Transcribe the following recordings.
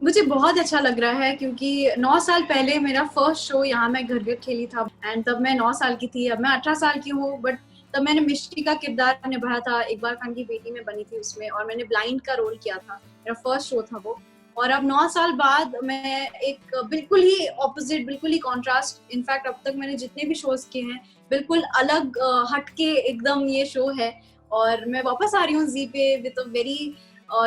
मुझे बहुत अच्छा लग रहा है क्योंकि 9 साल पहले मेरा फर्स्ट शो यहाँ मैं घर घर खेली था एंड तब मैं 9 साल की थी। अब मैं 18 साल की हूँ, बट तब मैंने मिष्टी का किरदार निभाया था, इकबाल खान की बेटी में बनी थी उसमें, और मैंने ब्लाइंड का रोल किया था। मेरा फर्स्ट शो था वो। और अब 9 साल बाद मैं एक बिल्कुल ही ऑपोजिट, बिल्कुल ही कॉन्ट्रास्ट, इनफैक्ट अब तक मैंने जितने भी शोज किए हैं बिल्कुल अलग हटके एकदम ये शो है। और मैं वापस आ रही हूँ जी पे with a very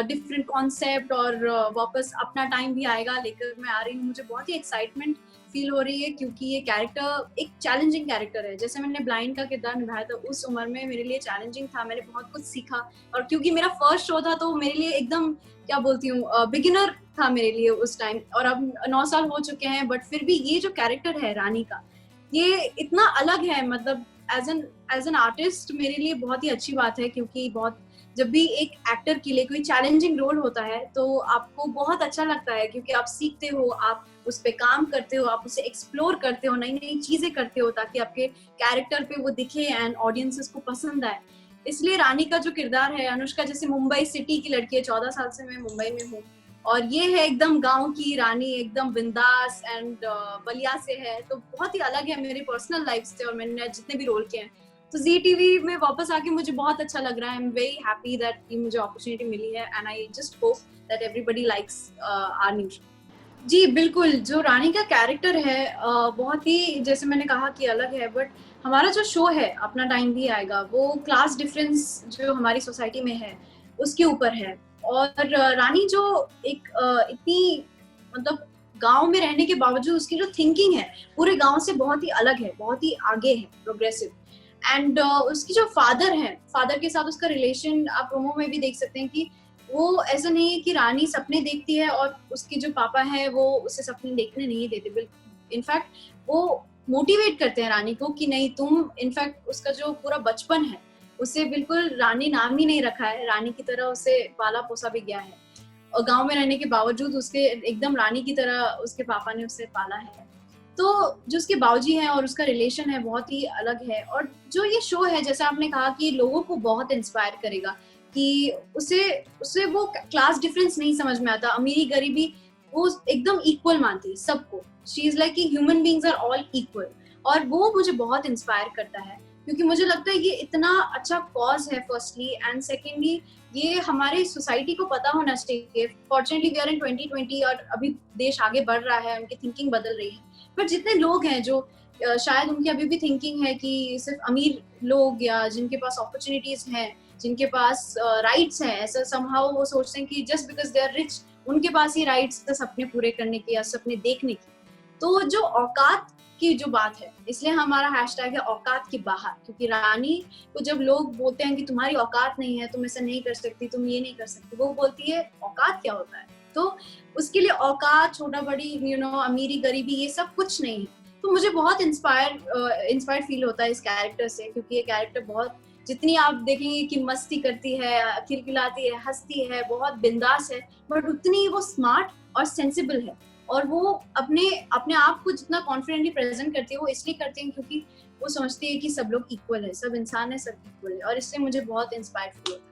different concept, और वापस अपना टाइम भी आएगा लेकर मैं आ रही हूँ। मुझे बहुत ही एक्साइटमेंट फील हो रही है क्योंकि ये कैरेक्टर एक चैलेंजिंग कैरेक्टर है। जैसे मैंने ब्लाइंड का किरदार निभाया था उस उम्र में मेरे लिए चैलेंजिंग था, मैंने बहुत कुछ सीखा। और क्योंकि मेरा फर्स्ट शो था तो मेरे लिए एकदम, क्या बोलती हूँ, बिगिनर था मेरे लिए उस टाइम। और अब 9 साल हो चुके हैं, बट फिर भी ये जो कैरेक्टर है रानी का, ये इतना अलग है। मतलब एज एन आर्टिस्ट मेरे लिए बहुत ही अच्छी बात है, क्योंकि बहुत, जब भी एक एक्टर के लिए कोई चैलेंजिंग रोल होता है तो आपको बहुत अच्छा लगता है, क्योंकि आप सीखते हो, आप उस पे काम करते हो, आप उसे एक्सप्लोर करते हो, नई नई चीजें करते हो ताकि आपके कैरेक्टर पे वो दिखे एंड ऑडियंसेस को पसंद आए। इसलिए रानी का जो किरदार है, अनुष्का जैसे मुंबई सिटी की लड़की है, 14 साल से मैं मुंबई में हूँ, और ये है एकदम गांव की रानी, एकदम बिंदास एंड बलिया से है, तो बहुत ही अलग है मेरे पर्सनल लाइफ से और मैंने जितने भी रोल किए हैं। तो जी टीवी में वापस आके मुझे बहुत अच्छा लग रहा है। I am very happy that ये मुझे अपॉर्चुनिटी मिली है and I just hope that everybody likes our new show. जी बिल्कुल, जो रानी का कैरेक्टर है बहुत ही, जैसे मैंने कहा कि अलग है, बट हमारा जो शो है अपना टाइम भी आएगा, वो क्लास डिफरेंस जो हमारी सोसाइटी में है उसके ऊपर है। और रानी जो एक इतनी, मतलब गांव में रहने के बावजूद उसकी जो थिंकिंग है पूरे गांव से बहुत ही अलग है, बहुत ही आगे है, प्रोग्रेसिव। एंड उसकी जो फादर है, फादर के साथ उसका रिलेशन आप प्रोमो में भी देख सकते हैं कि वो ऐसा नहीं है कि रानी सपने देखती है और उसके जो पापा है वो उसे सपने देखने नहीं देते। बिल्कुल, इनफैक्ट वो मोटिवेट करते हैं रानी को कि नहीं तुम, इनफैक्ट उसका जो पूरा बचपन है उसे बिल्कुल रानी नाम ही नहीं रखा है, रानी की तरह उसे पाला पोसा भी गया है। और गांव में रहने के बावजूद उसके एकदम रानी की तरह उसके पापा ने उसे पाला है। तो जो उसके बाबूजी हैं और उसका रिलेशन है बहुत ही अलग है। और जो ये शो है, जैसे आपने कहा कि लोगों को बहुत इंस्पायर करेगा, कि उसे उसे वो क्लास डिफरेंस नहीं समझ में आता, अमीरी गरीबी वो एकदम इक्वल मानती है सबको। शी इज लाइक कि human beings are all equal, और वो मुझे बहुत इंस्पायर करता है क्योंकि मुझे लगता है ये इतना अच्छा कॉज है फर्स्टली, एंड सेकेंडली ये हमारे सोसाइटी को पता होना चाहिए। फॉर्चुनेटली वी आर इन 2020 और अभी देश आगे बढ़ रहा है, उनकी थिंकिंग बदल रही है, पर जितने लोग हैं जो शायद उनकी अभी भी थिंकिंग है कि सिर्फ अमीर लोग या जिनके पास अपॉर्चुनिटीज हैं, जिनके पास राइट्स हैं, ऐसा समहाउ वो सोचते हैं कि just because they are rich उनके पास ही राइट्स है सपने पूरे करने के या सपने देखने की। तो जो औकात की जो बात है, इसलिए हमारा हैशटैग है औकात के बाहर, क्योंकि रानी को जब लोग बोलते हैं कि तुम्हारी औकात नहीं है, तुम ऐसा नहीं कर सकती, तुम ये नहीं कर सकती, वो बोलती है औकात क्या होता है। तो उसके लिए औकात, छोटा बड़ी, अमीरी गरीबी, ये सब कुछ नहीं है। तो मुझे बहुत इंस्पायर फील होता है इस कैरेक्टर से, क्योंकि ये कैरेक्टर बहुत, जितनी आप देखेंगे कि मस्ती करती है, खिलखिलाती है, हंसती है, बहुत बिंदास है, बट उतनी वो स्मार्ट और सेंसिबल है। और वो अपने अपने आप को जितना कॉन्फिडेंटली प्रेजेंट करती है वो इसलिए करती है क्योंकि वो समझती है कि सब लोग इक्वल है, सब इंसान है, सब इक्वल है, और इससे मुझे बहुत इंस्पायर फील होता है।